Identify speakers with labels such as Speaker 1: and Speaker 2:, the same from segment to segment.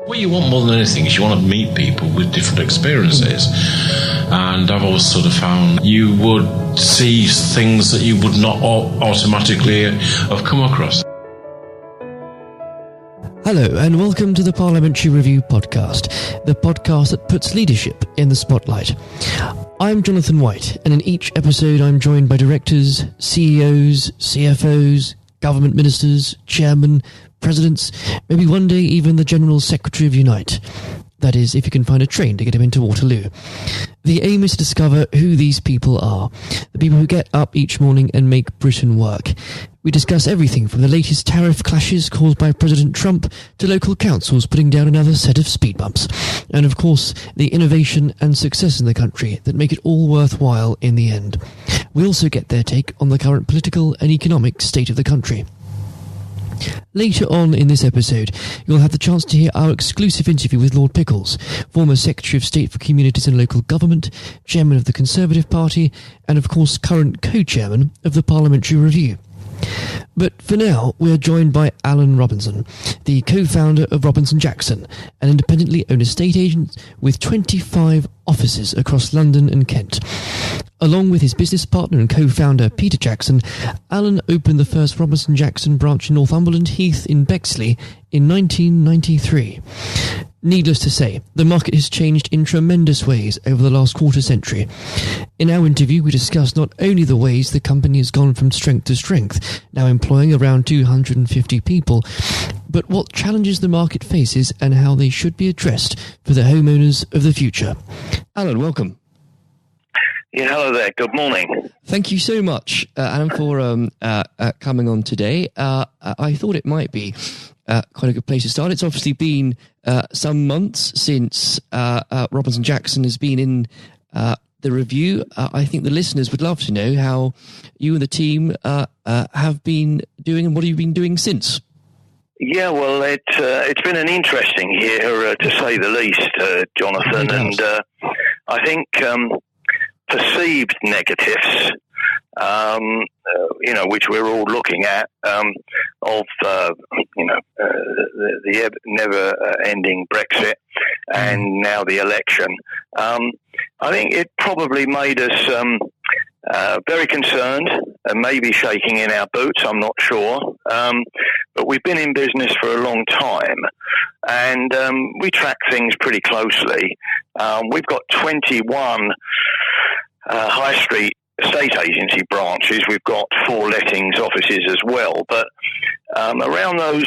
Speaker 1: What you want more than anything is you want to meet people with different experiences. And I've always sort of found you would see things that you would not automatically have come across.
Speaker 2: Hello and welcome to the Parliamentary Review podcast, the podcast that puts leadership in the spotlight. I'm Jonathan White, and in each episode I'm joined by directors, CEOs, CFOs, government ministers, chairmen, presidents, maybe one day even the General Secretary of Unite. That is, if you can find a train to get him into Waterloo. The aim is to discover who these people are, the people who get up each morning and make Britain work. We discuss everything from the latest tariff clashes caused by President Trump to local councils putting down another set of speed bumps. And of course, the innovation and success in the country that make it all worthwhile in the end. We also get their take on the current political and economic state of the country. Later on in this episode, you'll have the chance to hear our exclusive interview with Lord Pickles, former Secretary of State for Communities and Local Government, Chairman of the Conservative Party, and of course current co-chairman of the Parliamentary Review. But for now, we are joined by Alan Robinson, the co-founder of Robinson Jackson, an independently owned estate agent with 25 offices across London and Kent. Along with his business partner and co-founder Peter Jackson, Alan opened the first Robinson Jackson branch in Northumberland Heath in Bexley in 1993. Needless to say, the market has changed in tremendous ways over the last quarter century. In our interview, we discussed not only the ways the company has gone from strength to strength, now employing around 250 people, but what challenges the market faces and how they should be addressed for the homeowners of the future. Alan, welcome.
Speaker 3: Yeah, hello there. Good morning.
Speaker 2: Thank you so much, Alan, for coming on today. I thought it might be quite a good place to start. It's obviously been some months since Robinson Jackson has been in the review. I think the listeners would love to know how you and the team have been doing and what have you been doing since.
Speaker 3: Yeah, well, it's been an interesting year, to say the least, Jonathan, and I think perceived negatives, which we're all looking at, of the never-ending Brexit and now the election. I think it probably made us very concerned and maybe shaking in our boots, I'm not sure. But we've been in business for a long time and we track things pretty closely. We've got 21 high street estate agency branches. We've got 4 lettings offices as well. But around those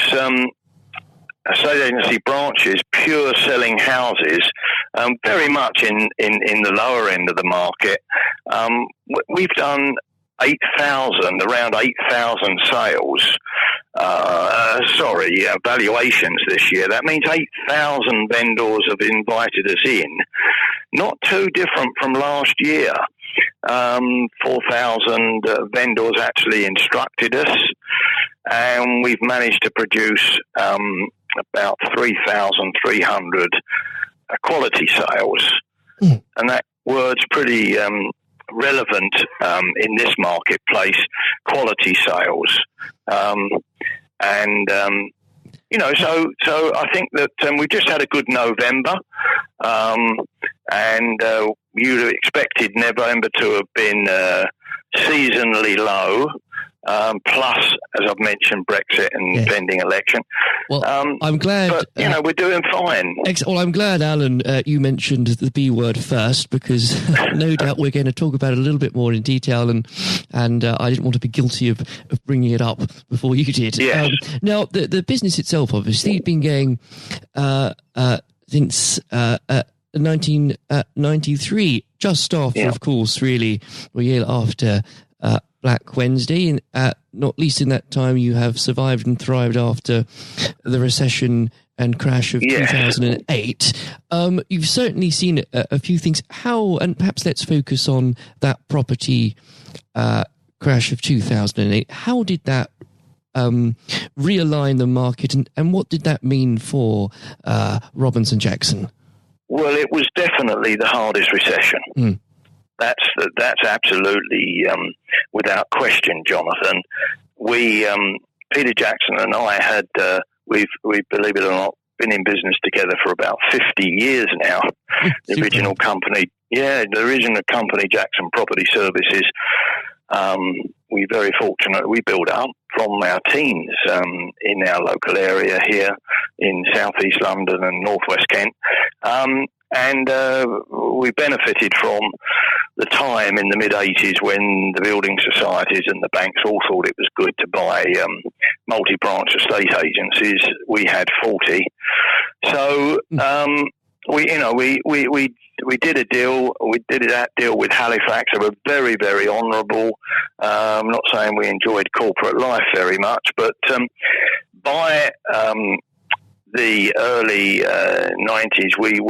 Speaker 3: estate agency branches, pure selling houses, very much in the lower end of the market. We've done around 8,000 sales, valuations this year. That means 8,000 vendors have invited us in. Not too different from last year. 4,000 vendors actually instructed us, and we've managed to produce about 3,300 quality sales. And that word's pretty relevant in this marketplace, quality sales. So I think that we just had a good November, and you'd have expected November to have been seasonally low, plus, as I've mentioned, Brexit and pending election.
Speaker 2: Well, I'm glad...
Speaker 3: But, we're doing fine.
Speaker 2: Well, I'm glad, Alan, you mentioned the B word first, because no doubt we're going to talk about it a little bit more in detail, and I didn't want to be guilty of bringing it up before you did.
Speaker 3: Yes.
Speaker 2: Now, the business itself, obviously, has been going since 1993, just after, of course, really, a year after Black Wednesday, and not least in that time you have survived and thrived after the recession and crash of 2008. You've certainly seen a few things. How, and perhaps let's focus on that property crash of 2008. How did that realign the market, and what did that mean for Robinson Jackson?
Speaker 3: Well, it was definitely the hardest recession. That's absolutely without question, Jonathan. We Peter Jackson and I had we believe it or not been in business together for about 50 years now. The original company, Jackson Property Services, we're very fortunate. We built up from our teams in our local area here in southeast London and northwest Kent. And we benefited from the time in the mid-'80s when the building societies and the banks all thought it was good to buy multi-branch estate agencies. We had 40. So we did a deal. We did that deal with Halifax. They were very, very honourable. I'm not saying we enjoyed corporate life very much, but by the early 90s, we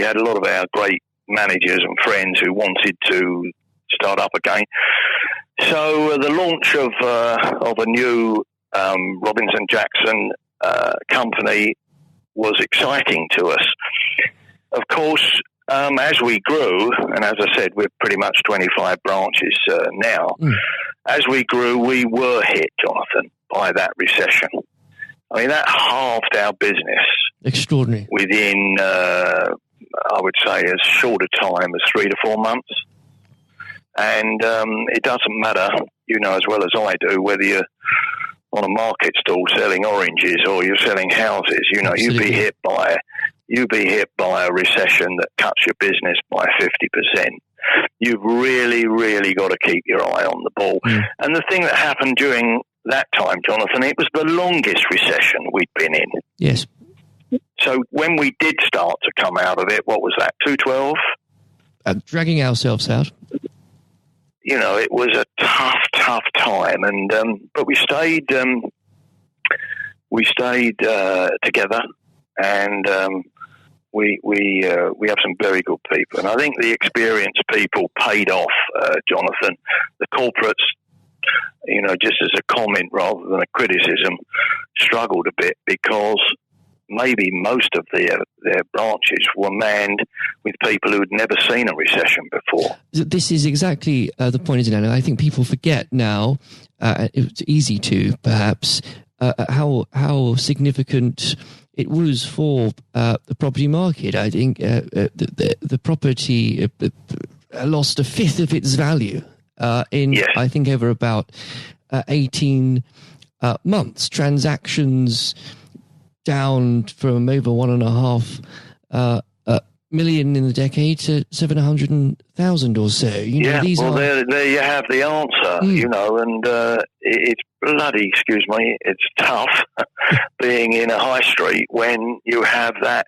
Speaker 3: had a lot of our great managers and friends who wanted to start up again. So the launch of a new Robinson Jackson company was exciting to us. Of course, as we grew, and as I said, we're pretty much 25 branches now. As we grew, we were hit, Jonathan, by that recession. I mean, that halved our business.
Speaker 2: Extraordinary.
Speaker 3: Within, I would say, as short a time as 3 to 4 months. And it doesn't matter, you know as well as I do, whether you're on a market stall selling oranges or you're selling houses. You know, you'd be hit by a recession that cuts your business by 50%. You've really, really got to keep your eye on the ball. And the thing that happened during that time, Jonathan, it was the longest recession we'd been in.
Speaker 2: Yes.
Speaker 3: So when we did start to come out of it, what was that, 2012?
Speaker 2: Dragging ourselves out.
Speaker 3: You know, it was a tough time, and but we stayed together, and we have some very good people, and I think the experienced people paid off, Jonathan. The corporates, you know, just as a comment rather than a criticism, struggled a bit because maybe most of their branches were manned with people who had never seen a recession before.
Speaker 2: This is exactly the point, isn't it? I think people forget now, it's easy to perhaps, how significant it was for the property market. I think the property lost a fifth of its value I think, over about 18 months. Transactions down from over 1.5 million in the decade to 700,000 or so. You know,
Speaker 3: there you have the answer. You know, and it's bloody, it's tough being in a high street when you have that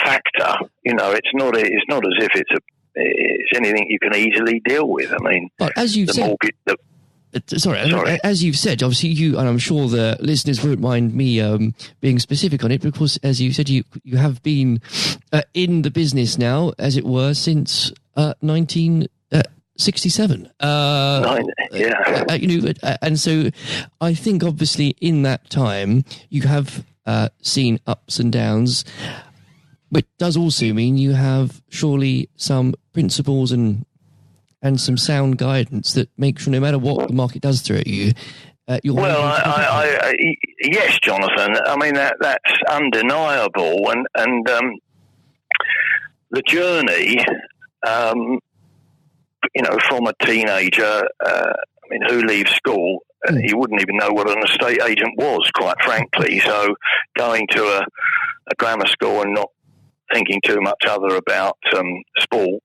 Speaker 3: factor. You know, it's not as if it's anything you can easily deal with. I mean,
Speaker 2: but as you've said. Sorry. As you've said, obviously you, and I'm sure the listeners won't mind me being specific on it, because as you said, you have been in the business now, as it were, since 1967. And so I think obviously in that time you have seen ups and downs, but it does also mean you have surely some principles and some sound guidance that makes sure no matter what the market does throw at you,
Speaker 3: yes, Jonathan. I mean that's undeniable, and the journey, you know, from a teenager, who leaves school, he wouldn't even know what an estate agent was, quite frankly. So going to a grammar school and not thinking too much other about sport.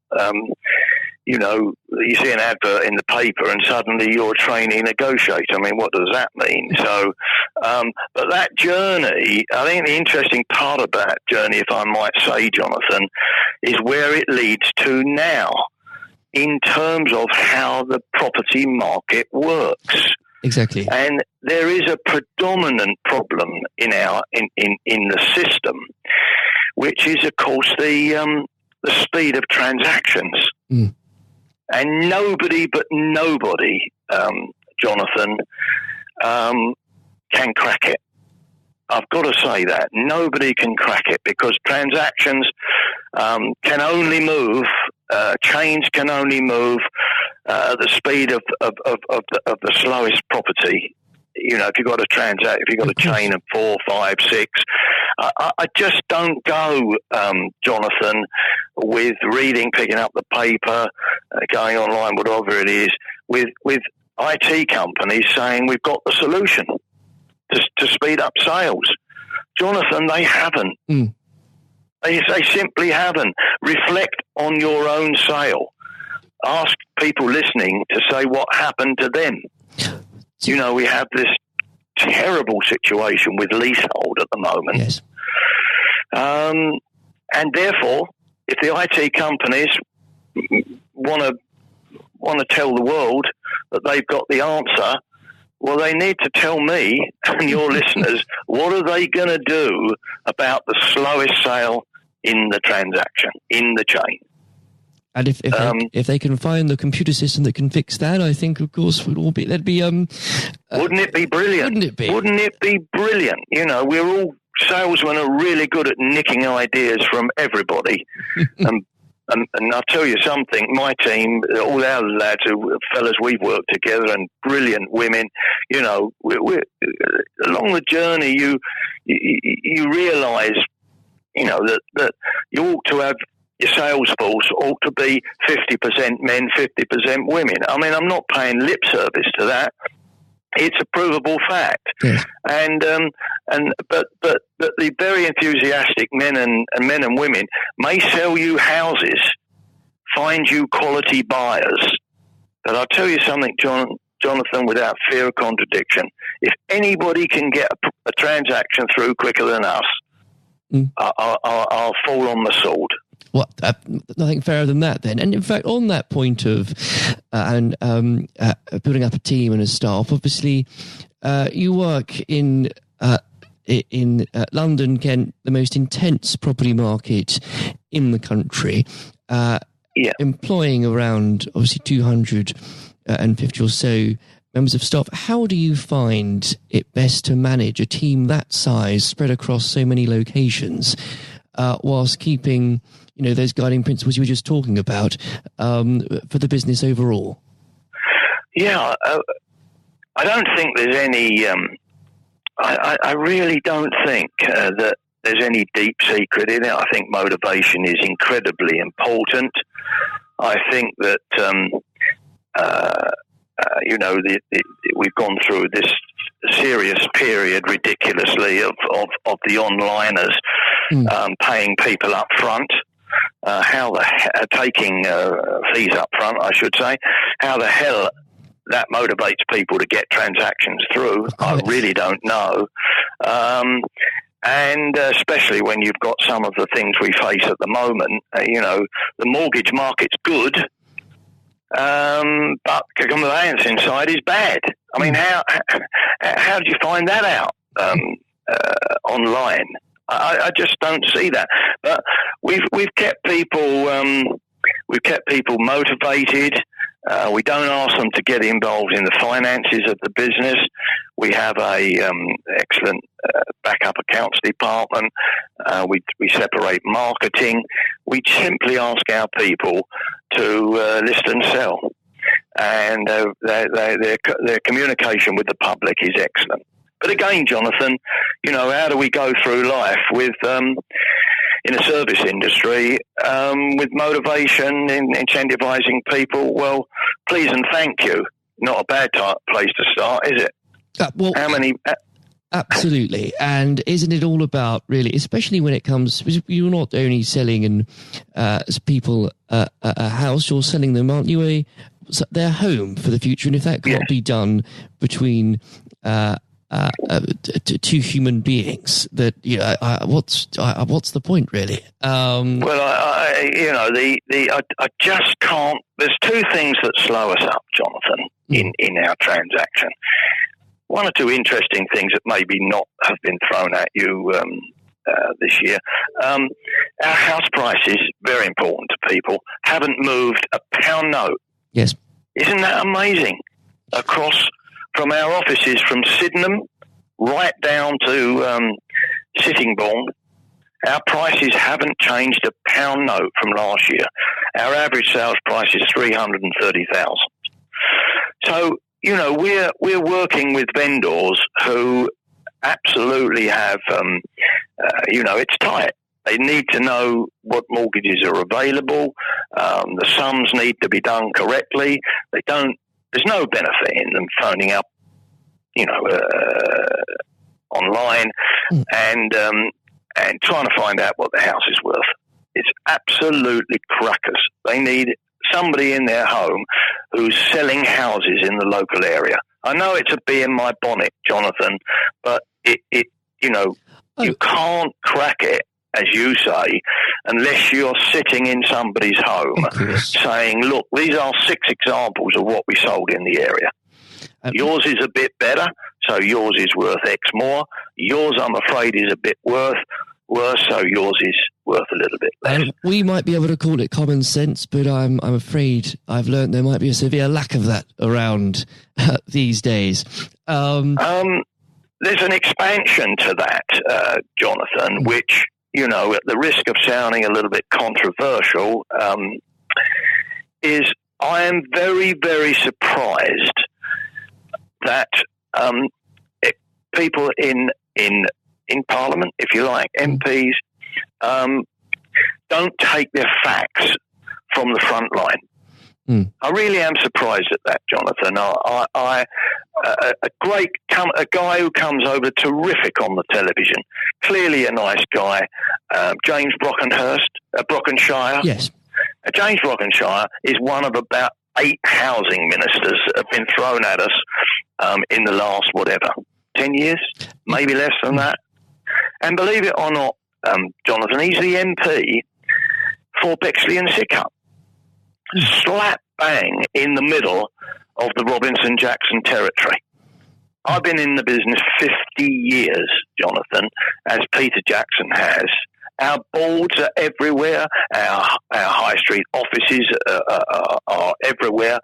Speaker 3: You know, you see an advert in the paper and suddenly you're a trainee negotiator. I mean, what does that mean? So, but that journey, I think the interesting part of that journey, if I might say, Jonathan, is where it leads to now in terms of how the property market works.
Speaker 2: Exactly.
Speaker 3: And there is a predominant problem in the system, which is, of course, the speed of transactions. And nobody, Jonathan, can crack it. I've got to say that. Nobody can crack it because transactions can only move, chains can only move at the speed of the slowest property if you've got a if you've got a chain of 4, 5, 6, I just don't go, Jonathan, with reading, picking up the paper, going online, whatever it is, with IT companies saying we've got the solution to speed up sales. Jonathan, they haven't. They simply haven't. Reflect on your own sale. Ask people listening to say what happened to them. We have this terrible situation with leasehold at the moment.
Speaker 2: Yes.
Speaker 3: And therefore, if the IT companies want to tell the world that they've got the answer, well, they need to tell me and your listeners, what are they going to do about the slowest sale in the transaction, in the chain?
Speaker 2: And if they can find the computer system that can fix that, I think, of course, wouldn't it be brilliant? Wouldn't it be brilliant? We're all salesmen are really good at nicking ideas from everybody. And I'll tell you something, my team, all our lads, fellas, we've worked together, and brilliant women, we're along the journey, you realise, that you ought to have, your sales force ought to be 50% men, 50% women. I mean, I'm not paying lip service to that. It's a provable fact. Yes.
Speaker 3: But the very enthusiastic men and women may sell you houses, find you quality buyers. But I'll tell you something, Jonathan, without fear of contradiction. If anybody can get a transaction through quicker than us, I'll fall on the sword.
Speaker 2: Well, nothing fairer than that then. And in fact, on that point of building up a team and a staff, obviously you work in London, Kent, the most intense property market in the country, employing around obviously 250 or so members of staff. How do you find it best to manage a team that size spread across so many locations, whilst keeping those guiding principles you were just talking about for the business overall?
Speaker 3: Yeah, I don't think there's any. I really don't think that there's any deep secret in it. I think motivation is incredibly important. I think that we've gone through this serious period, ridiculously, of the onliners paying people up front. Taking fees up front, I should say. How the hell that motivates people to get transactions through, I really don't know. And especially when you've got some of the things we face at the moment, the mortgage market's good, but the conveyancing side is bad. I mean, how did you find that out online? I just don't see that. But we've kept people motivated. We don't ask them to get involved in the finances of the business. We have a excellent backup accounts department. We separate marketing. We simply ask our people to list and sell, and their communication with the public is excellent. But again, Jonathan, how do we go through life with in a service industry with motivation in incentivizing people? Well, please and thank you. Not a bad place to start, is it? How many?
Speaker 2: Absolutely. And isn't it all about, really, especially when it comes, you're not only selling people a house, you're selling them, aren't you, their home for the future? And if that can't be done between two human beings, that what's the point, really?
Speaker 3: I just can't. There's two things that slow us up, Jonathan, in our transaction. One or two interesting things that maybe not have been thrown at you this year. Our house prices, very important to people, haven't moved a pound note.
Speaker 2: Yes,
Speaker 3: isn't that amazing? Across from our offices from Sydenham right down to Sittingbourne, our prices haven't changed a pound note from last year. Our average sales price is $330,000. So, we're working with vendors who absolutely have, it's tight. They need to know what mortgages are available. The sums need to be done correctly. There's no benefit in them phoning up, online and trying to find out what the house is worth. It's absolutely crackers. They need somebody in their home who's selling houses in the local area. I know it's a bee in my bonnet, Jonathan, but you can't crack it, as you say, unless you're sitting in somebody's home saying, look, these are 6 examples of what we sold in the area. Yours is a bit better, so yours is worth X more. Yours, I'm afraid, is a bit worse, so yours is worth a little bit less.
Speaker 2: We might be able to call it common sense, but I'm afraid I've learned there might be a severe lack of that around these days.
Speaker 3: There's an expansion to that, Jonathan, which, at the risk of sounding a little bit controversial, is I am very, very surprised that people in Parliament, if you like, MPs, don't take their facts from the front line. I really am surprised at that, Jonathan. A guy who comes over terrific on the television, clearly a nice guy, James Brockenshire.
Speaker 2: Yes.
Speaker 3: James Brockenshire is one of about 8 housing ministers that have been thrown at us in the last, 10 years, maybe less than that. And believe it or not, Jonathan, he's the MP for Bexley and Sidcup. Slap bang in the middle of the Robinson-Jackson territory. I've been in the business 50 years, Jonathan, as Peter Jackson has. Our boards are everywhere. Our high street offices are everywhere.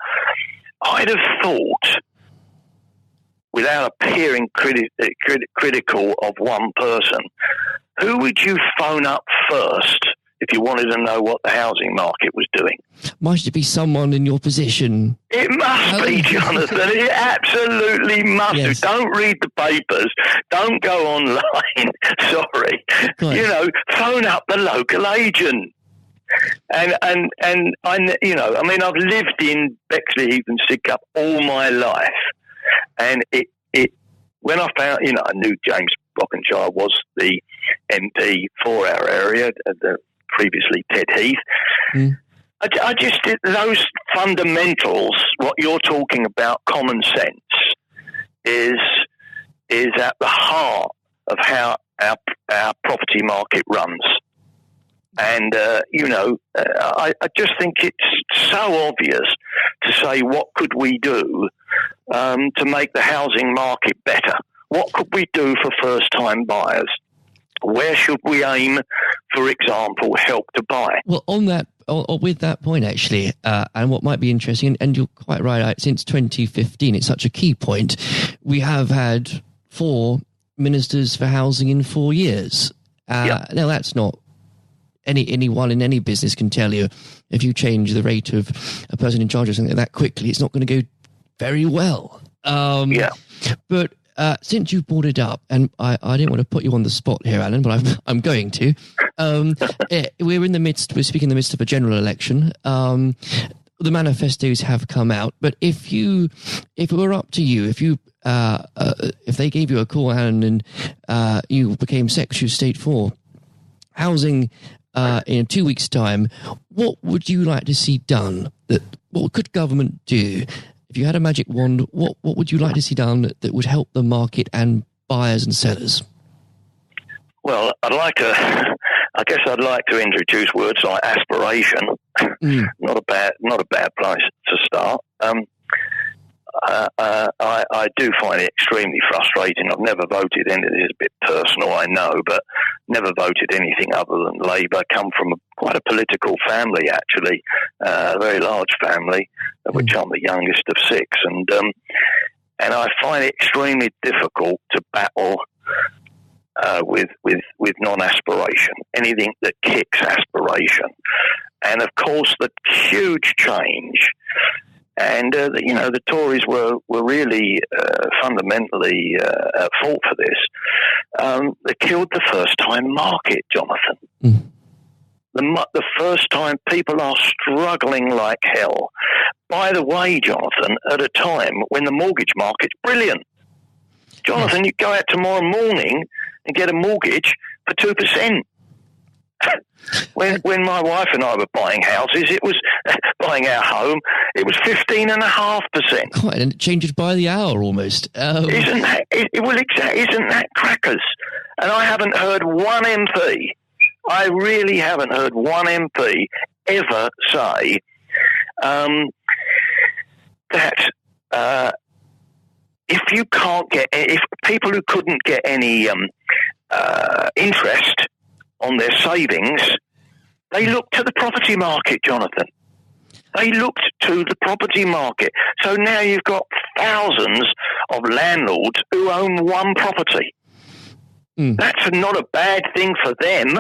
Speaker 3: I'd have thought, without appearing critical of one person, who would you phone up first if you wanted to know what the housing market was doing?
Speaker 2: Might it be someone in your position?
Speaker 3: It must be, Jonathan. It absolutely must.
Speaker 2: Yes.
Speaker 3: Don't read the papers. Don't go online. Sorry.
Speaker 2: Right.
Speaker 3: Phone up the local agent. And I've lived in Bexley Heath and Sidcup all my life. And when I found, I knew James Brockenshire was the MP for our area, previously Ted Heath. I just, those fundamentals, what you're talking about, common sense, is at the heart of how our property market runs. And, I just think it's so obvious to say, what could we do to make the housing market better? What could we do for first-time buyers? Where should we aim, for example, Help to Buy?
Speaker 2: Well, on that, or with that point, actually, and what might be interesting, and you're quite right, since 2015, it's such a key point, we have had 4 ministers for housing in 4 years. Now, that's not... Anyone in any business can tell you, if you change the rate of a person in charge of something that quickly, it's not going to go very well. But since you brought it up, and I didn't want to put you on the spot here, Alan, but I'm going to. We're speaking in the midst of a general election. The manifestos have come out, but if it were up to you, if they gave you a call, Alan, and you became Secretary of State for Housing in 2 weeks' time, what would you like to see done? What could government do? If you had a magic wand, what would you like to see done that would help the market and buyers and sellers?
Speaker 3: Well, I guess I'd like to introduce words like aspiration. Not a bad place to start. I do find it extremely frustrating. I've never voted in it. It's a bit personal, I know, but never voted anything other than Labour. Come from quite a political family, actually, a very large family, of which I'm the youngest of 6, and I find it extremely difficult to battle with non-aspiration, anything that kicks aspiration, and of course the huge change And the Tories were really fundamentally at fault for this. They killed the first-time market, Jonathan.
Speaker 2: Mm.
Speaker 3: The first time people are struggling like hell. By the way, Jonathan, at a time when the mortgage market's brilliant. Jonathan, you go out tomorrow morning and get a mortgage for 2%. When my wife and I were buying houses, it was buying our home. It was 15.5%.
Speaker 2: Quite, and it changes by the hour almost.
Speaker 3: Isn't that? Isn't that crackers? And I haven't heard one MP. I really haven't heard one MP ever say that if people who couldn't get any interest on their savings, they looked to the property market, Jonathan. They looked to the property market. So now you've got thousands of landlords who own one property. Mm. That's not a bad thing for them,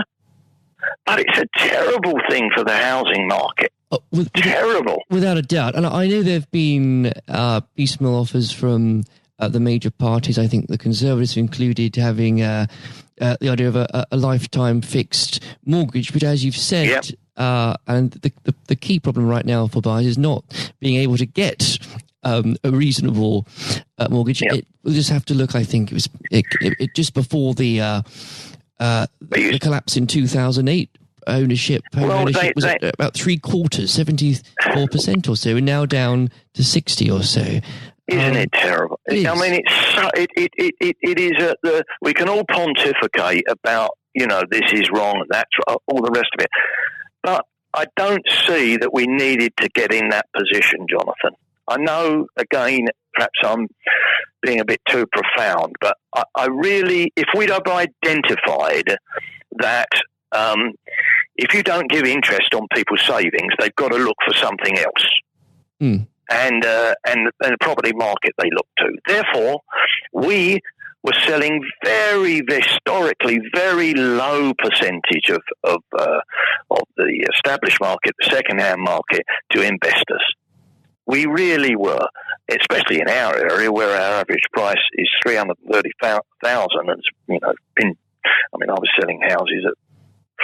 Speaker 3: but it's a terrible thing for the housing market. Terrible. Without
Speaker 2: a doubt. And I know there have been piecemeal offers from the major parties. I think the Conservatives included having the idea of a lifetime fixed mortgage. But as you've said,
Speaker 3: yep.
Speaker 2: And the key problem right now for buyers is not being able to get a reasonable mortgage. Yep. We'll just have to look, I think, it just before the collapse in 2008, home ownership was at about 74% or so, and now down to 60 or so.
Speaker 3: Isn't it terrible? I mean, it is. We can all pontificate about, this is wrong, that's all the rest of it, but I don't see that we needed to get in that position, Jonathan. I know, again, perhaps I'm being a bit too profound, but I really, if we'd have identified that if you don't give interest on people's savings, they've got to look for something else. Mm. And the property market they look to. Therefore, we were selling historically very low percentage of the established market, the second-hand market, to investors. We really were, especially in our area where our average price is $330,000. And I was selling houses at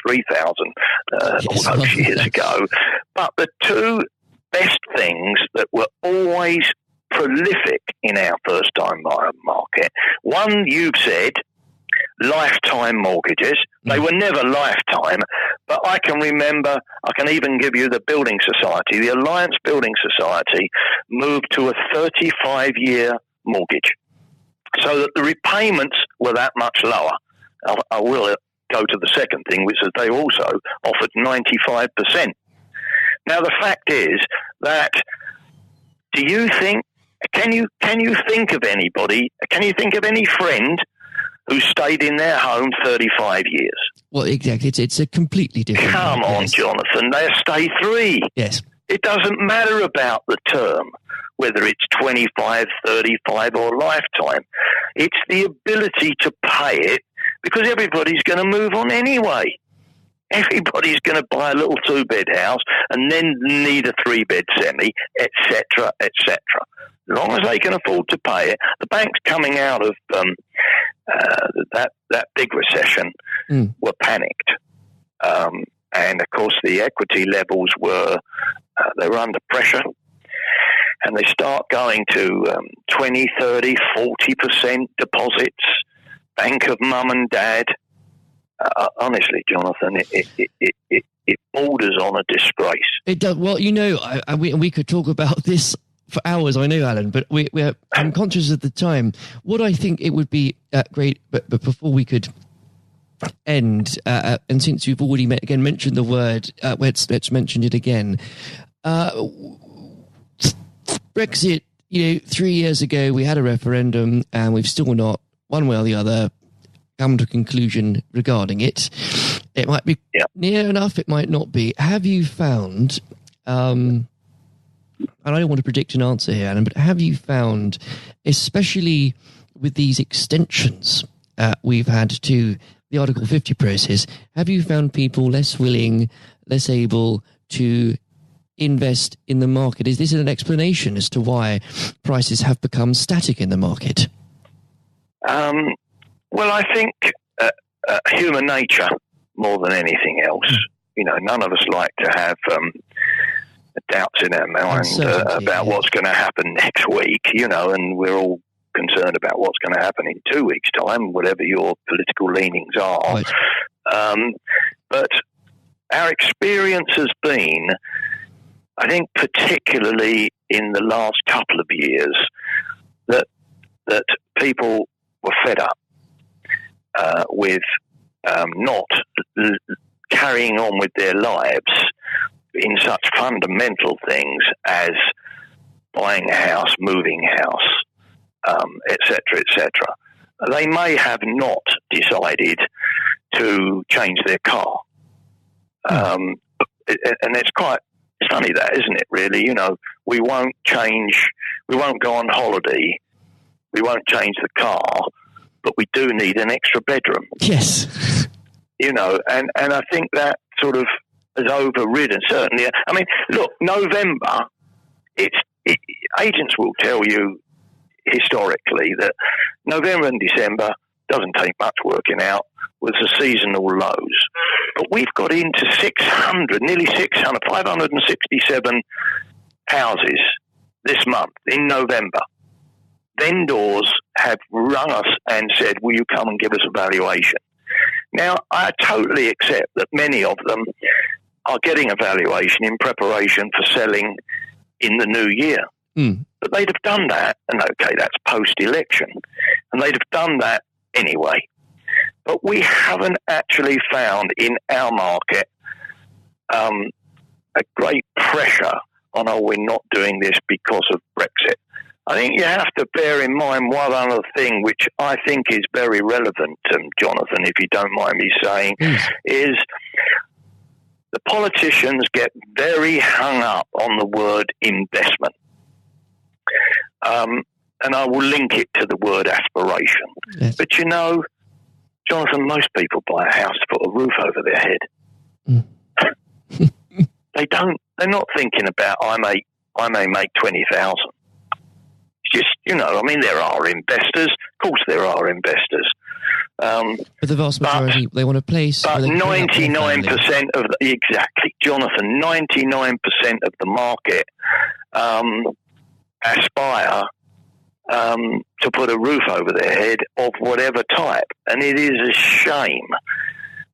Speaker 3: $3,000 all those years ago. But the two best things that were always prolific in our first-time market, one, you've said, lifetime mortgages. They were never lifetime, but I can remember, I can even give you the Building Society. The Alliance Building Society moved to a 35-year mortgage so that the repayments were that much lower. I will go to the second thing, which is they also offered 95%. Now, the fact is that can you think of anybody, can you think of any friend who stayed in their home 35 years?
Speaker 2: Well, exactly. It's a completely different...
Speaker 3: Come on, yes. Jonathan. They'll stay 3.
Speaker 2: Yes.
Speaker 3: It doesn't matter about the term, whether it's 25, 35 or lifetime. It's the ability to pay it, because everybody's going to move on anyway. Everybody's going to buy a little 2-bed house and then need a 3-bed semi, etc., etc. As long as they can afford to pay it, the banks coming out of that big recession were panicked, and of course the equity levels were under pressure, and they start going to 20, 30, 40% deposits. Bank of mum and dad. Honestly, Jonathan, it borders on a disgrace.
Speaker 2: It does. Well, we could talk about this for hours, I know, Alan, but I'm conscious of the time. What I think it would be great, but before we could end, and since you've already mentioned the word, let's mention it again. Brexit, 3 years ago we had a referendum, and we've still not, one way or the other, come to a conclusion regarding it. It might be near enough, it might not be. Have you found, and I don't want to predict an answer here, Alan, but have you found, especially with these extensions we've had to the Article 50 process, have you found people less willing, less able to invest in the market? Is this an explanation as to why prices have become static in the market?
Speaker 3: Well, I think human nature more than anything else. None of us like to have doubts in our mind about what's going to happen next week, and we're all concerned about what's going to happen in 2 weeks' time, whatever your political leanings are. Right. But our experience has been, I think, particularly in the last couple of years, that people were fed up with not carrying on with their lives in such fundamental things as buying a house, moving house, etc., etc. They may have not decided to change their car. And it's quite funny that, isn't it, really? We won't go on holiday, we won't change the car, but we do need an extra bedroom.
Speaker 2: Yes.
Speaker 3: And I think that sort of has overridden, certainly. I mean, look, November, agents will tell you historically that November and December doesn't take much working out with the seasonal lows. But we've got into 567 houses this month in November. Vendors have rung us and said, will you come and give us a valuation? Now, I totally accept that many of them are getting a valuation in preparation for selling in the new year. But they'd have done that, and okay, that's post-election, and they'd have done that anyway. But we haven't actually found in our market a great pressure on, we're not doing this because of Brexit. I think you have to bear in mind one other thing, which I think is very relevant, Jonathan, if you don't mind me saying, is the politicians get very hung up on the word investment. And I will link it to the word aspiration. Yes. But Jonathan, most people buy a house to put a roof over their head. They're not thinking about, I may make 20,000. Just, there are investors. Of course there are investors.
Speaker 2: But the vast majority, they want a place.
Speaker 3: But 99% of exactly, Jonathan, 99% of the market aspire to put a roof over their head of whatever type. And it is a shame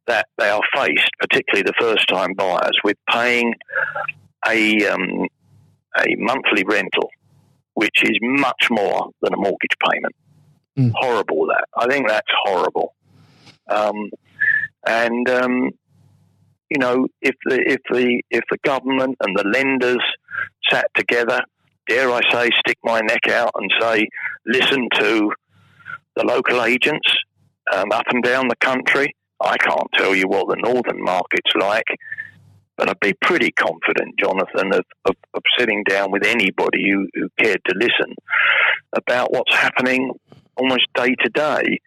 Speaker 3: that they are faced, particularly the first-time buyers, with paying a monthly rental, which is much more than a mortgage payment. Horrible, that. I think that's horrible. If the government and the lenders sat together, dare I say, stick my neck out and say, listen to the local agents up and down the country. I can't tell you what the northern market's like, but I'd be pretty confident, Jonathan, of sitting down with anybody who cared to listen about what's happening almost day to day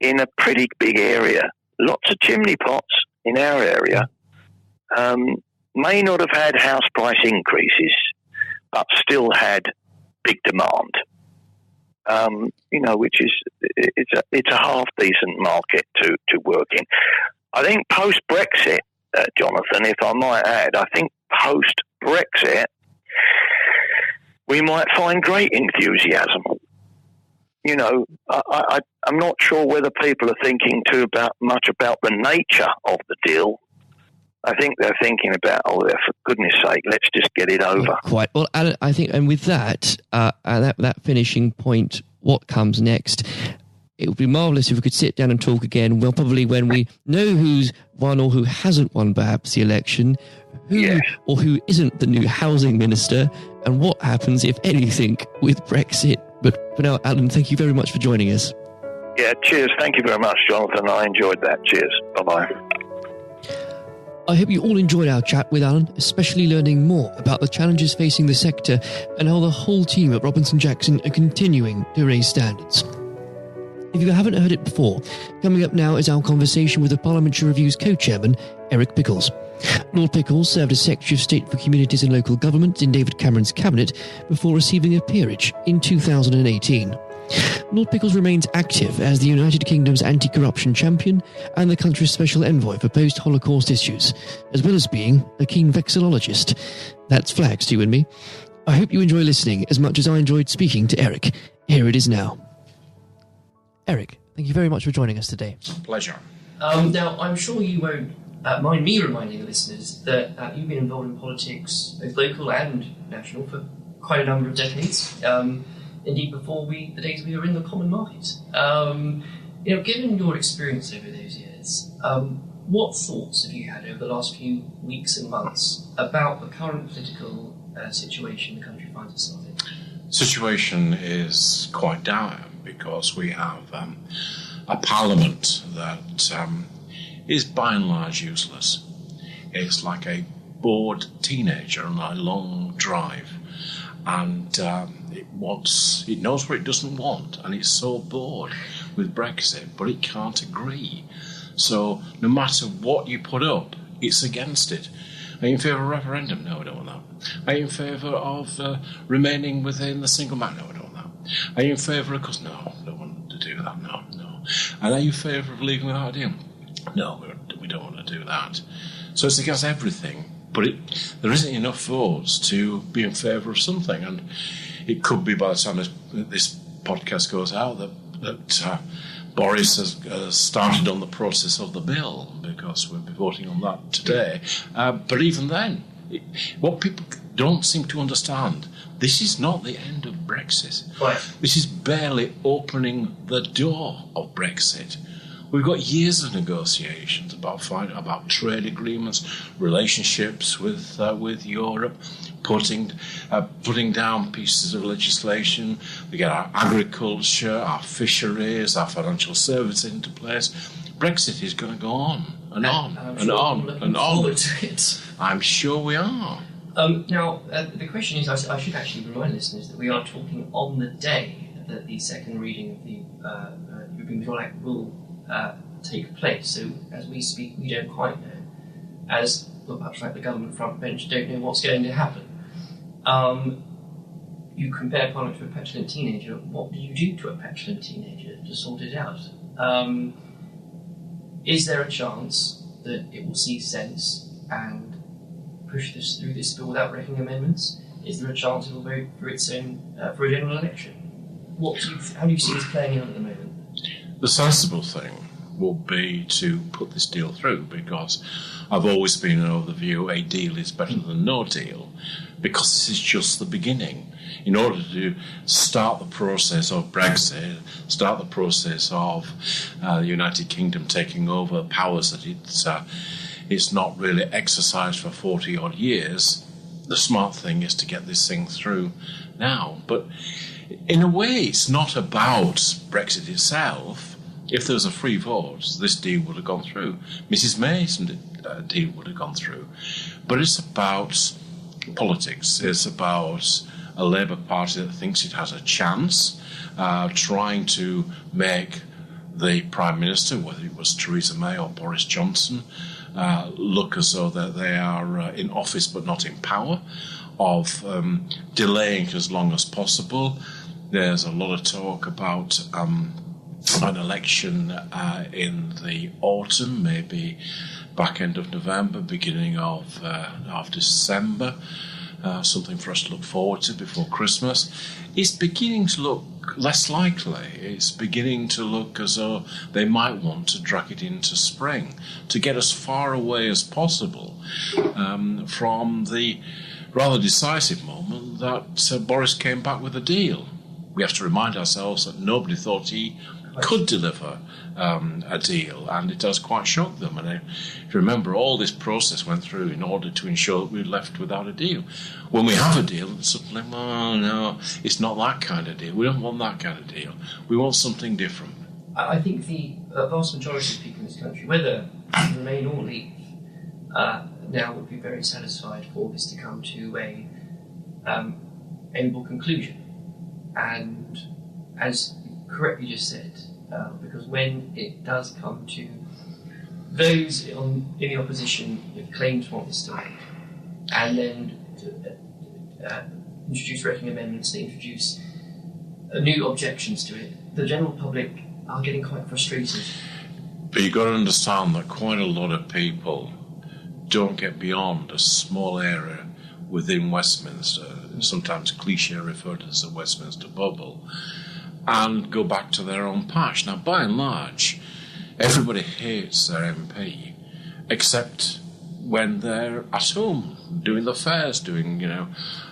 Speaker 3: in a pretty big area. Lots of chimney pots in our area may not have had house price increases, but still had big demand. Which is it's a half decent market to work in. I think post Brexit, Jonathan, if I might add, I think post Brexit we might find great enthusiasm. I'm not sure whether people are thinking too much about the nature of the deal. I think they're thinking about, for goodness sake, let's just get it over.
Speaker 2: Quite. Well, Alan, I think, and with that, that finishing point, what comes next, it would be marvellous if we could sit down and talk again, well, probably when we know who's won or who hasn't won perhaps the election, who or who isn't the new housing minister, and what happens, if anything, with Brexit. But for now, Alan, thank you very much for joining us.
Speaker 3: Yeah, cheers. Thank you very much, Jonathan. I enjoyed that. Cheers. Bye-bye.
Speaker 2: I hope you all enjoyed our chat with Alan, especially learning more about the challenges facing the sector and how the whole team at Robinson Jackson are continuing to raise standards. If you haven't heard it before, coming up now is our conversation with the Parliamentary Review's co-chairman, Eric Pickles. Lord Pickles served as Secretary of State for Communities and Local Government in David Cameron's cabinet before receiving a peerage in 2018. Lord Pickles remains active as the United Kingdom's anti-corruption champion and the country's special envoy for post-Holocaust issues, as well as being a keen vexillologist. That's flags to you and me. I hope you enjoy listening as much as I enjoyed speaking to Eric. Here it is now. Eric, thank you very much for joining us today.
Speaker 1: Pleasure.
Speaker 2: Now, I'm sure you won't mind me reminding the listeners that you've been involved in politics, both local and national, for quite a number of decades. Indeed, before the days we were in the common market. Given your experience over those years, what thoughts have you had over the last few weeks and months about the current political situation the country finds itself in?
Speaker 1: Situation is quite dire because we have a parliament that is by and large useless. It's like a bored teenager on a long drive, and it knows what it doesn't want, and it's so bored with Brexit, but it can't agree. So no matter what you put up, it's against it. Are you in favour of a referendum? No, I don't want that. Are you in favour of remaining within the single market? No, I don't want that. Are you in favour of No, I don't want to do that. No. And are you in favour of leaving without a deal? No, we don't want to do that. So it's against everything, but there isn't enough votes to be in favour of something. And it could be by the time this podcast goes out that Boris has started on the process of the bill, because we'll be voting on that today. But even then, what people don't seem to understand, this is not the end of Brexit.
Speaker 2: Right.
Speaker 1: This is barely opening the door of Brexit. We've got years of negotiations about trade agreements, relationships with Europe, putting down pieces of legislation. We get our agriculture, our fisheries, our financial services into place. Brexit is going to go on and on and on and on. I'm sure we are.
Speaker 2: Now, the question is, I should actually remind listeners that we are talking on the day that the second reading of the European Withdrawal Act will take place. So, as we speak, we don't quite know. As, well, perhaps like the government front bench, don't know what's going to happen. You compare Parliament to a petulant teenager. What do you do to a petulant teenager to sort it out? Is there a chance that it will see sense and push this through this bill without making amendments? Is there a chance it will vote for its own for a general election? How do you see this playing out at the moment?
Speaker 1: The sensible thing will be to put this deal through, because I've always been of the view a deal is better than no deal, because this is just the beginning. In order to start the process of Brexit, start the process of the United Kingdom taking over powers that it's not really exercised for 40-odd years, the smart thing is to get this thing through now. But in a way, it's not about Brexit itself. If there was a free vote, this deal would have gone through. Mrs May's deal would have gone through. But it's about politics. It's about a Labour Party that thinks it has a chance, trying to make the Prime Minister, whether it was Theresa May or Boris Johnson, look as though that they are in office but not in power, of delaying it as long as possible. There's a lot of talk about an election in the autumn, maybe back end of November, beginning of December, something for us to look forward to before Christmas. It's beginning to look less likely. It's beginning to look as though they might want to drag it into spring to get as far away as possible from the rather decisive moment that Boris came back with a deal. We have to remind ourselves that nobody thought he could deliver a deal, and it does quite shock them. And if you remember, all this process went through in order to ensure that we were left without a deal. When we have a deal, suddenly, oh no, it's not that kind of deal. We don't want that kind of deal. We want something different.
Speaker 2: I think the vast majority of people in this country, whether Remain or Leave, now would be very satisfied for this to come to a amiable conclusion. And as you correctly just said, because when it does come to those in the opposition claim to want this to end, and then introduce wrecking amendments, they introduce new objections to it. The general public are getting quite frustrated.
Speaker 1: But you've got to understand that quite a lot of people don't get beyond a small area within Westminster, sometimes cliche referred to as the Westminster bubble, and go back to their own patch. Now, by and large, everybody hates their MP, except when they're at home, doing the fairs,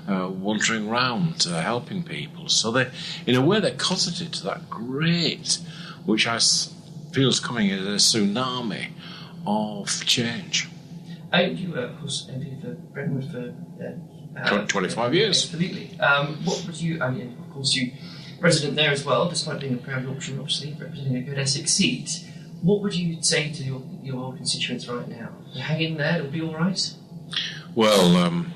Speaker 1: wandering around, helping people. So they, in a way, they're cosseted to that great, which I feel is coming as a tsunami of change.
Speaker 2: You were, of course, MP for Brentwood for
Speaker 1: 25 years.
Speaker 2: Absolutely. What would you? I mean, of course, you resident there as well, despite being a proud Yorkshirean, obviously representing a good Essex seat. What would you say to your old constituents right now? You hang in there; it'll be all right.
Speaker 1: Well,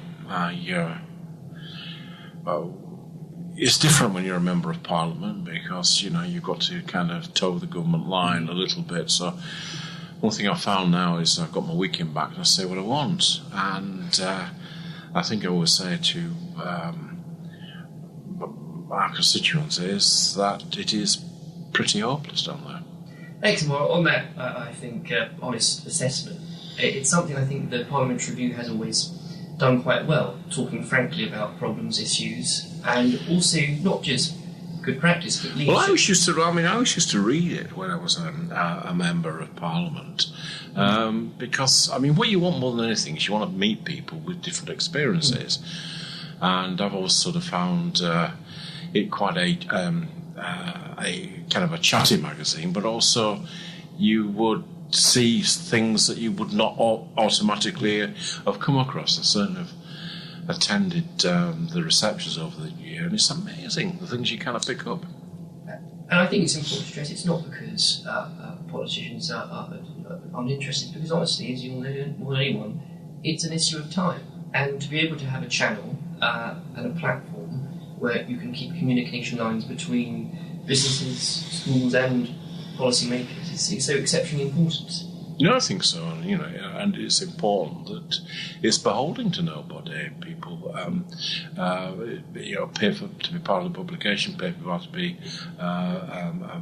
Speaker 1: it's different when you're a member of Parliament because you've got to kind of toe the government line a little bit. So one thing I've found now is I've got my weekend back and I say what I want, and I think I always say to our constituents is that it is pretty hopeless down there.
Speaker 2: Excellent. Well, on that, I think, honest assessment, it's something I think the Parliamentary Review has always done quite well, talking frankly about problems, issues, and also not just good practice, but leadership. Well,
Speaker 1: I was used to read it when I was a member of Parliament, because, what you want more than anything is you want to meet people with different experiences, and I've always sort of found it quite a kind of a chatty magazine, but also you would see things that you would not automatically have come across. I certainly have attended the receptions over the year, and it's amazing the things you kind of pick up.
Speaker 2: And I think it's important to stress it's not because politicians are uninterested, because honestly, as you'll know more than anyone, it's an issue of time. And to be able to have a channel and a platform where you can keep communication lines between businesses, schools and policymakers is so exceptionally important.
Speaker 1: I think so. And it's important that it's beholden to nobody. People, pay to be part of the publication, pay for to be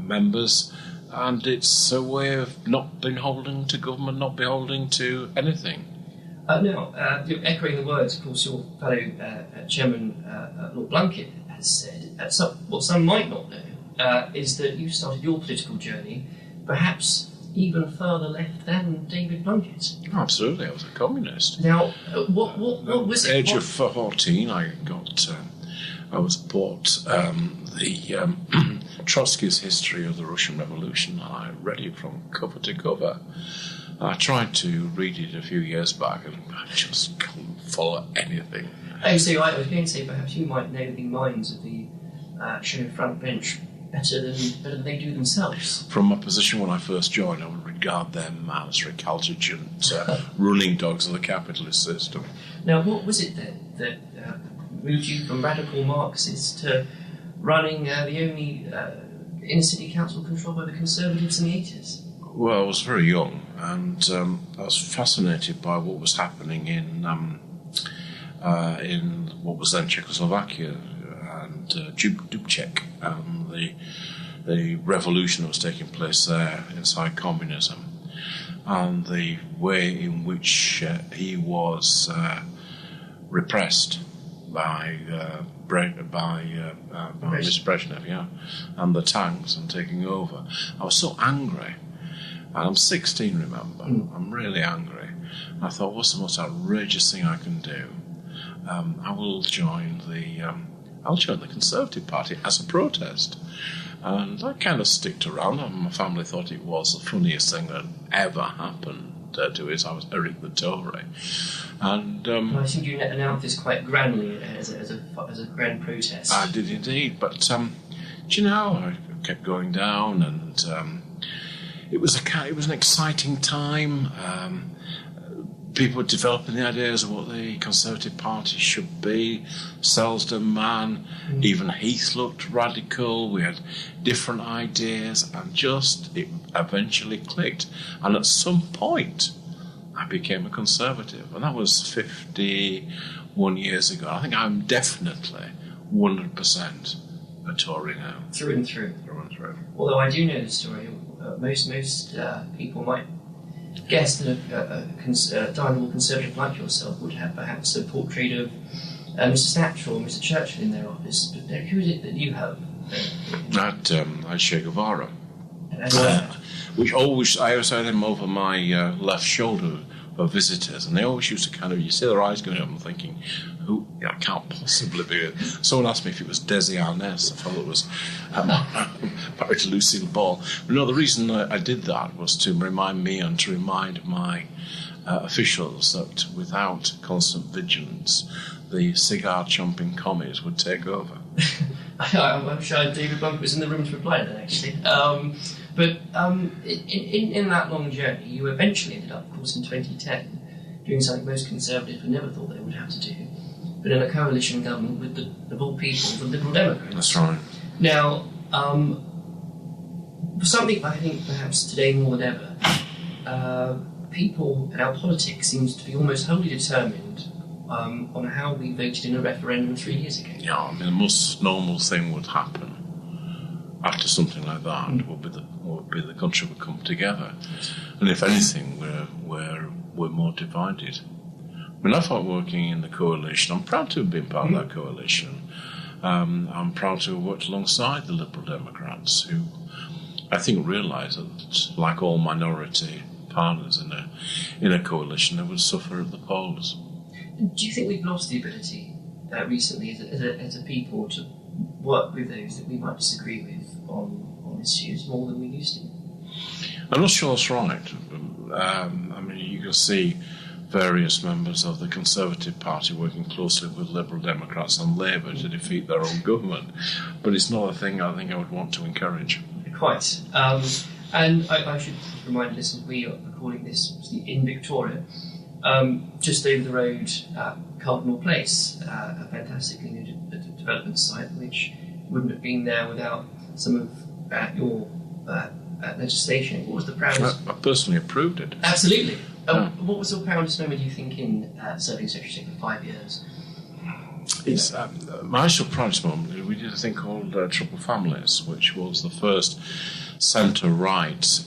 Speaker 1: members, and it's a way of not beholden to government, not beholden to anything.
Speaker 2: Now, echoing the words, of course, your fellow Chairman Lord Blunkett has said, what some might not know is that you started your political journey perhaps even further left than David Blunkett.
Speaker 1: Oh, absolutely, I was a communist.
Speaker 2: Now, what was it?
Speaker 1: At the age of 14, I was bought the Trotsky's History of the Russian Revolution, and I read it from cover to cover. I tried to read it a few years back, and I just couldn't follow anything.
Speaker 2: Oh, so I was going to say perhaps you might know the minds of the show front bench better than they do themselves.
Speaker 1: From my position when I first joined, I would regard them as recalcitrant running dogs of the capitalist system.
Speaker 2: Now, what was it then that moved you from radical Marxists to running the only inner city council controlled by the Conservatives in the 80s?
Speaker 1: Well, I was very young, and I was fascinated by what was happening in what was then Czechoslovakia and Dubček, and the revolution that was taking place there inside communism, and the way in which he was repressed by Mr. Brezhnev, and the tanks and taking over. I was so angry. And I'm 16, remember. I'm really angry. I thought, what's the most outrageous thing I can do? I'll join the Conservative Party as a protest. And I kind of sticked around, and my family thought it was the funniest thing that ever happened to us. I was Eric the Tory. And
Speaker 2: I think you announced this quite grandly as a grand protest.
Speaker 1: I did indeed, but I kept going down, and it was an exciting time. people were developing the ideas of what the Conservative Party should be. Selsdon man, even Heath looked radical. We had different ideas, and just it eventually clicked. And at some point, I became a Conservative, and that was 51 years ago. I think I'm definitely 100% a Tory now.
Speaker 2: Through and through.
Speaker 1: Through and through.
Speaker 2: Although I do know the story, most people might guess that a dialogue Conservative like yourself would have perhaps a portrait of Mr. Thatcher or Mr. Churchill in their office. But who is it that you have?
Speaker 1: That Che Guevara. Which I always had him over my left shoulder for visitors, and they always used to kind of, you see their eyes going up and thinking, who, I can't possibly be it. Someone asked me if it was Desi Arnaz. I thought it was married to Lucille Ball. But no, the reason I did that was to remind me and to remind my officials that without constant vigilance, the cigar-chomping commies would take over.
Speaker 2: I'm sure David Bunk was in the room to reply to that, actually. But in that long journey, you eventually ended up, of course, in 2010, doing something most Conservatives never thought they would have to do, but in a coalition government with, of all people, the Liberal Democrats.
Speaker 1: That's right.
Speaker 2: Now, for something I think perhaps today more than ever, people and our politics seems to be almost wholly determined on how we voted in a referendum 3 years ago.
Speaker 1: Yeah, I mean, the most normal thing would happen after something like that would be the country would come together, and if anything, we're more divided. I mean, I thought working in the coalition, I'm proud to have been part of that coalition. I'm proud to have worked alongside the Liberal Democrats, who I think realised that, like all minority partners in a coalition, they would suffer at the polls.
Speaker 2: Do you think we've lost the ability recently as a people to work with those that we might disagree with on issues more than we used to?
Speaker 1: I'm not sure that's right. I mean, you can see various members of the Conservative Party working closely with Liberal Democrats and Labour to defeat their own government, but it's not a thing I think I would want to encourage.
Speaker 2: Quite. And I should remind listeners, we are recording this in Victoria, just over the road at Cardinal Place, a fantastically new development site which wouldn't have been there without some of your legislation. What was the proudest?
Speaker 1: I personally approved it.
Speaker 2: Absolutely. What was the proudest moment, do you think, in serving Secretary for 5 years?
Speaker 1: It's my actual proudest moment. We did a thing called Troubled Families, which was the first centre-right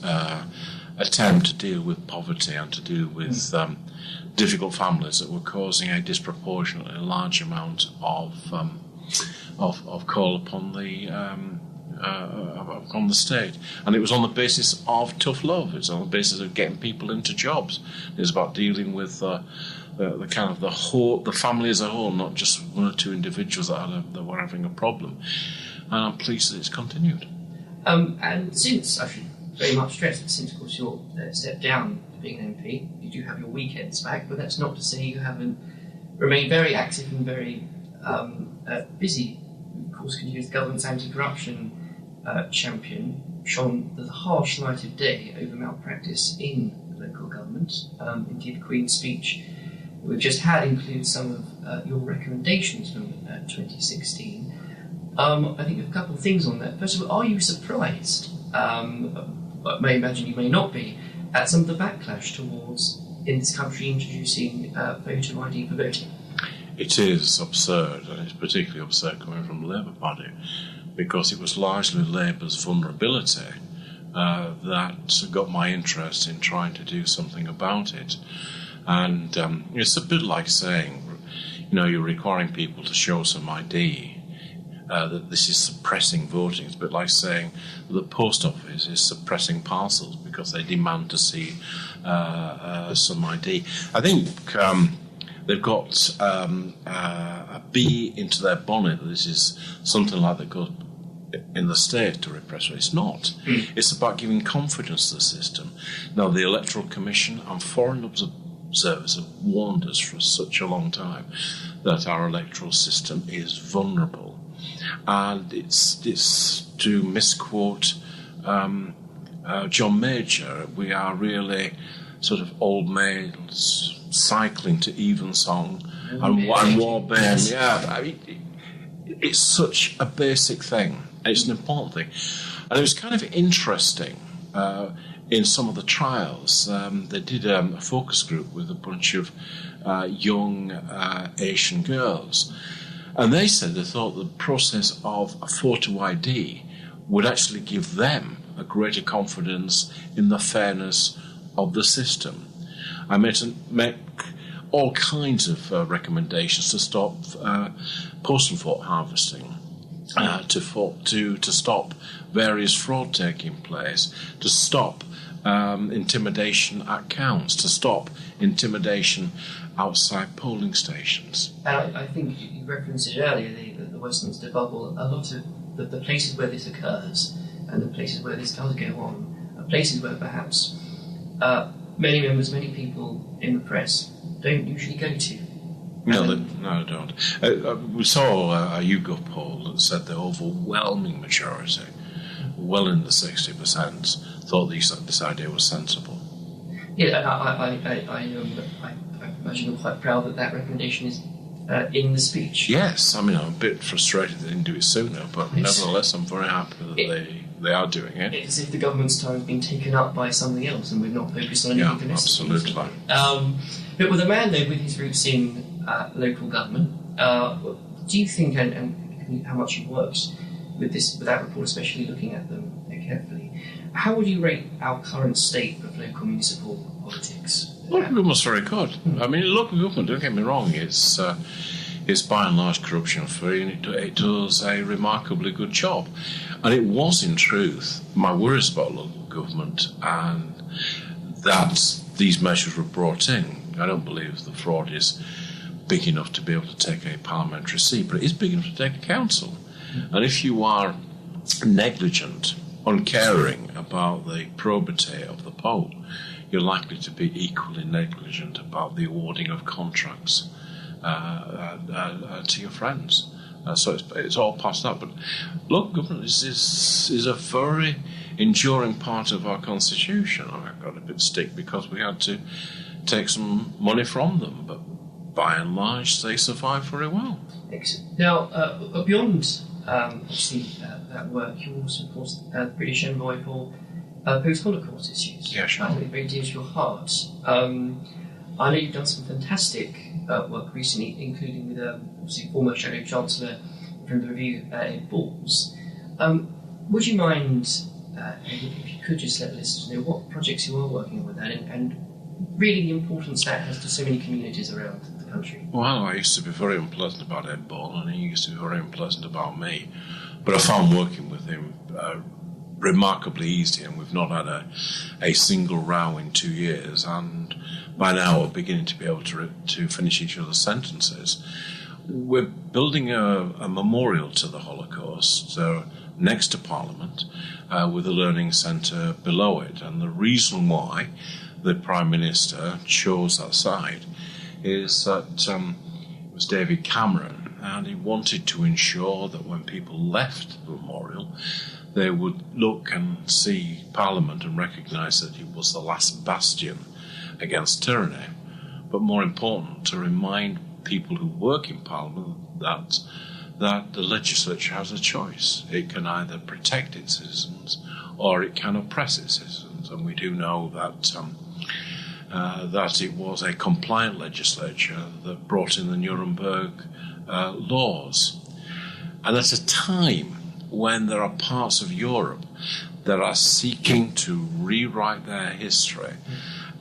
Speaker 1: attempt to deal with poverty and to deal with difficult families that were causing a disproportionately large amount of call upon the state, and it was on the basis of tough love. It was on the basis of getting people into jobs. It was about dealing with the kind of the family as a whole, not just one or two individuals that were having a problem. And I'm pleased that it's continued.
Speaker 2: And since, I should very much stress that since, of course, you're stepped down to being an MP, you do have your weekends back, but that's not to say you haven't remained very active and very busy. Of course, continues the government's anti-corruption champion, shone the harsh light of day over malpractice in local government. Indeed, the Queen's speech we've just had includes some of your recommendations from 2016. I think a couple of things on that. First of all, are you surprised, I may imagine you may not be, at some of the backlash towards, in this country, introducing voter ID for voting?
Speaker 1: It is absurd, and it's particularly absurd coming from the Labour Party, because it was largely Labour's vulnerability that got my interest in trying to do something about it. And it's a bit like saying, you're requiring people to show some ID, that this is suppressing voting. It's a bit like saying the post office is suppressing parcels because they demand to see some ID. I think they've got a bee into their bonnet that this is something like that goes in the state to repress it. It's not. It's about giving confidence to the system. Now, the Electoral Commission and foreign observers have warned us for such a long time that our electoral system is vulnerable. And it's to misquote John Major, we are really sort of old maids cycling to Evensong and Warburn. Yeah, I mean, it's such a basic thing. It's an important thing. And it was kind of interesting in some of the trials. They did a focus group with a bunch of young Asian girls. And they said they thought the process of a photo ID would actually give them a greater confidence in the fairness of the system. I make all kinds of recommendations to stop postal vote harvesting, to stop various fraud taking place, to stop intimidation at counts, to stop intimidation outside polling stations.
Speaker 2: And I think you referenced it earlier, the Westminster bubble. A lot of the places where this occurs and the places where this does go on are places where perhaps many people in the press don't usually go to.
Speaker 1: No, they don't. We saw a YouGov poll that said the overwhelming majority, well in the 60%, thought this idea was sensible.
Speaker 2: Yeah, and I imagine you're quite proud that recommendation is in the speech.
Speaker 1: Yes, I mean, I'm a bit frustrated they didn't do it sooner, but nevertheless, I'm very happy that they are doing it.
Speaker 2: It's as if the government's time has been taken up by something else and we've not focused on anything domestic.
Speaker 1: Yeah, absolutely.
Speaker 2: But with a man, though, with his roots in local government, do you think, and how much you've worked with that report, especially looking at them carefully, how would you rate our current state of local municipal politics?
Speaker 1: Local government's very good. I mean, local government, don't get me wrong, it's by and large corruption-free, and it does a remarkably good job. And it was, in truth, my worries about local government and that these measures were brought in. I don't believe the fraud is big enough to be able to take a parliamentary seat, but it is big enough to take a council. And if you are negligent, uncaring about the probity of the poll, you're likely to be equally negligent about the awarding of contracts to your friends. So it's all past that. But local government is a very enduring part of our constitution. I've got a bit of stick because we had to take some money from them, but by and large they survive very well.
Speaker 2: Excellent. Now, beyond obviously that work, you also, of course, the British envoy for post-Holocaust issues.
Speaker 1: Yeah, sure.
Speaker 2: I think it very dear to your heart. I know you've done some fantastic work recently, including with obviously former Shadow Chancellor from the Review, Ed Balls. Would you mind, if you could just let listeners know what projects you are working on with that and really the importance that has to so many communities around the country?
Speaker 1: Well, I used to be very unpleasant about Ed Ball, and he used to be very unpleasant about me. But I found working with him remarkably easy, and we've not had a single row in 2 years, and by now we're beginning to be able to finish each other's sentences. We're building a memorial to the Holocaust next to Parliament with a learning centre below it, and the reason why the Prime Minister chose that site is that it was David Cameron, and he wanted to ensure that when people left the memorial, they would look and see Parliament and recognise that it was the last bastion against tyranny. But more important, to remind people who work in Parliament that the legislature has a choice. It can either protect its citizens or it can oppress its citizens. And we do know that it was a compliant legislature that brought in the Nuremberg laws. And at a time when there are parts of Europe that are seeking to rewrite their history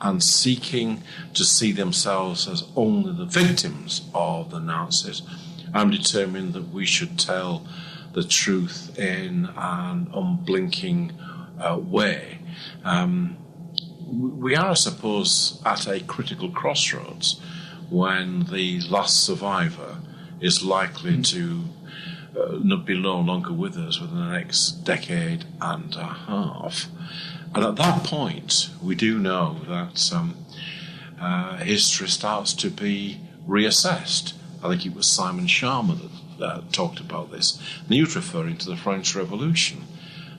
Speaker 1: and seeking to see themselves as only the victims of the Nazis, I'm determined that we should tell the truth in an unblinking way. We are, I suppose, at a critical crossroads when the last survivor is likely to be no longer with us within the next decade and a half. And at that point, we do know that history starts to be reassessed. I think it was Simon Sharma that talked about this. And he was referring to the French Revolution.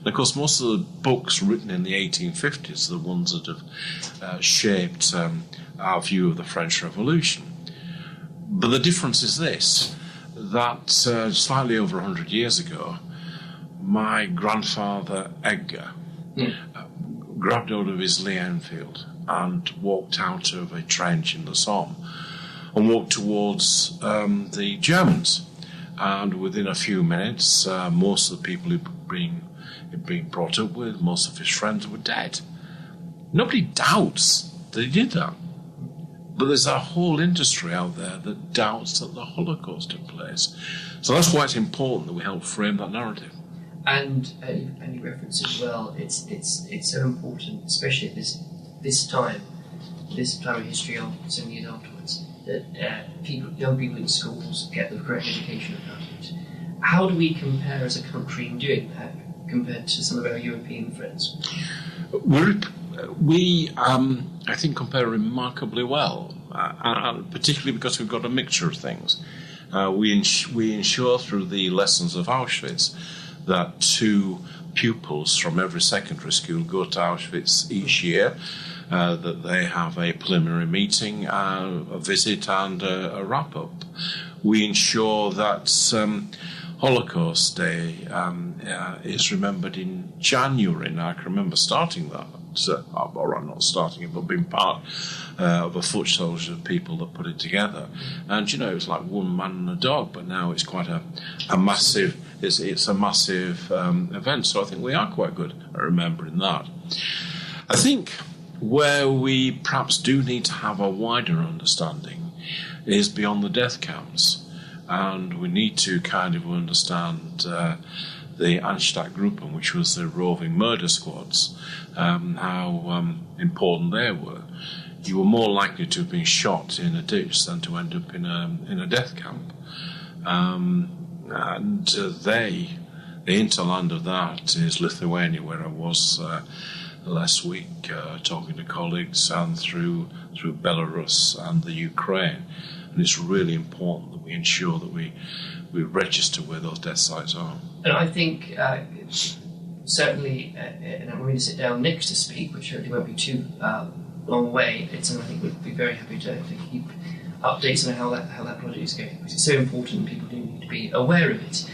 Speaker 1: And of course, most of the books written in the 1850s are the ones that have shaped our view of the French Revolution. But the difference is this, that slightly over 100 years ago, my grandfather Edgar grabbed hold of his Lee Enfield and walked out of a trench in the Somme and walked towards the Germans. And within a few minutes, most of the people he'd been brought up with, most of his friends were dead. Nobody doubts that he did that. But there's a whole industry out there that doubts that the Holocaust took place. So that's why it's important that we help frame that narrative.
Speaker 2: And you reference as well, it's so important, especially at this time of history, of so many years afterwards, that young people in schools get the correct education about it. How do we compare as a country in doing that compared to some of our European friends?
Speaker 1: We I think, compare remarkably well, particularly because we've got a mixture of things. We ensure through the lessons of Auschwitz that 2 pupils from every secondary school go to Auschwitz each year, that they have a preliminary meeting, a visit and a wrap-up. We ensure that Holocaust Day is remembered in January. Now, I can remember starting that, or not starting it, but being part of a foot soldier of people that put it together. And, it was like one man and a dog, but now it's quite a massive, it's a massive event. So I think we are quite good at remembering that. I think where we perhaps do need to have a wider understanding is beyond the death camps. And we need to kind of understand the Einsatzgruppen, which was the roving murder squads, how important they were. You were more likely to have been shot in a ditch than to end up in a death camp. And the hinterland of that is Lithuania, where I was last week talking to colleagues, and through Belarus and the Ukraine. And it's really important that we ensure that we register where those death sites are.
Speaker 2: And I think certainly, and I'm going to sit down next to speak, which hopefully won't be too long away. It's something I think we'd be very happy to keep updates on how that project is going, because it's so important and people do need to be aware of it.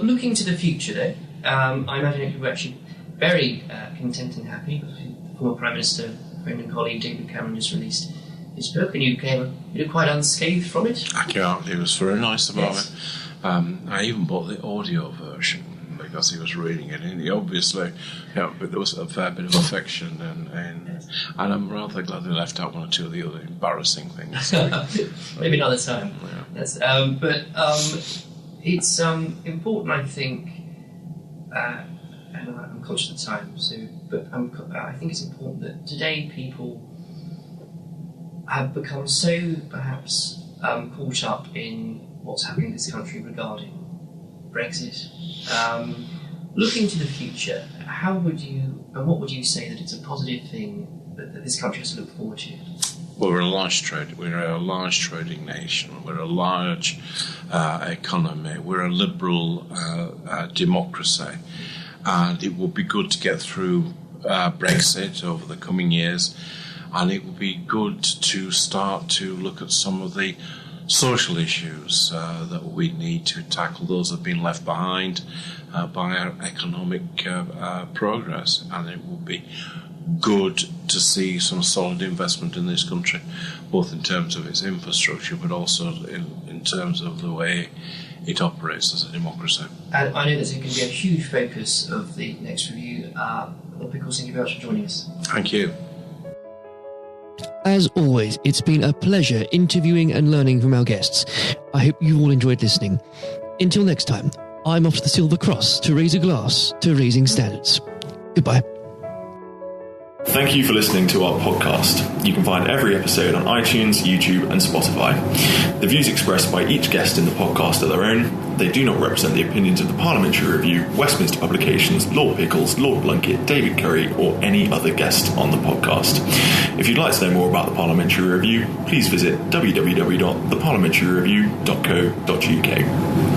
Speaker 2: Looking to the future, though, I imagine you were actually very content and happy. The former Prime Minister, friend and colleague David Cameron just released his book, and you came quite unscathed from it.
Speaker 1: I can't. He was very nice about it. I even bought the audio version because he was reading it, and he obviously, but there was a fair bit of affection, and I'm rather glad they left out one or two of the other embarrassing things.
Speaker 2: Maybe another time.
Speaker 1: Yeah.
Speaker 2: But it's important, I think, and I'm conscious of the time. But I think it's important that today people have become so perhaps caught up in what's happening in this country regarding Brexit. Looking to the future, what would you say that it's a positive thing that this country has to look forward to?
Speaker 1: Well, we're a large trading nation. We're a large economy. We're a liberal democracy, and it would be good to get through Brexit over the coming years. And it would be good to start to look at some of the social issues that we need to tackle, those that have been left behind by our economic progress. And it would be good to see some solid investment in this country, both in terms of its infrastructure, but also in terms of the way it operates as a democracy.
Speaker 2: And I know that's going to be a huge focus of the next review. Pickles, thank you very much for joining us.
Speaker 1: Thank you.
Speaker 2: As always, it's been a pleasure interviewing and learning from our guests. I hope you all enjoyed listening. Until next time, I'm off to the Silver Cross to raise a glass to raising standards. Goodbye.
Speaker 4: Thank you for listening to our podcast. You can find every episode on iTunes, YouTube and Spotify. The views expressed by each guest in the podcast are their own. They do not represent the opinions of the Parliamentary Review, Westminster Publications, Lord Pickles, Lord Blunkett, David Curry or any other guest on the podcast. If you'd like to know more about the Parliamentary Review, please visit www.theparliamentaryreview.co.uk.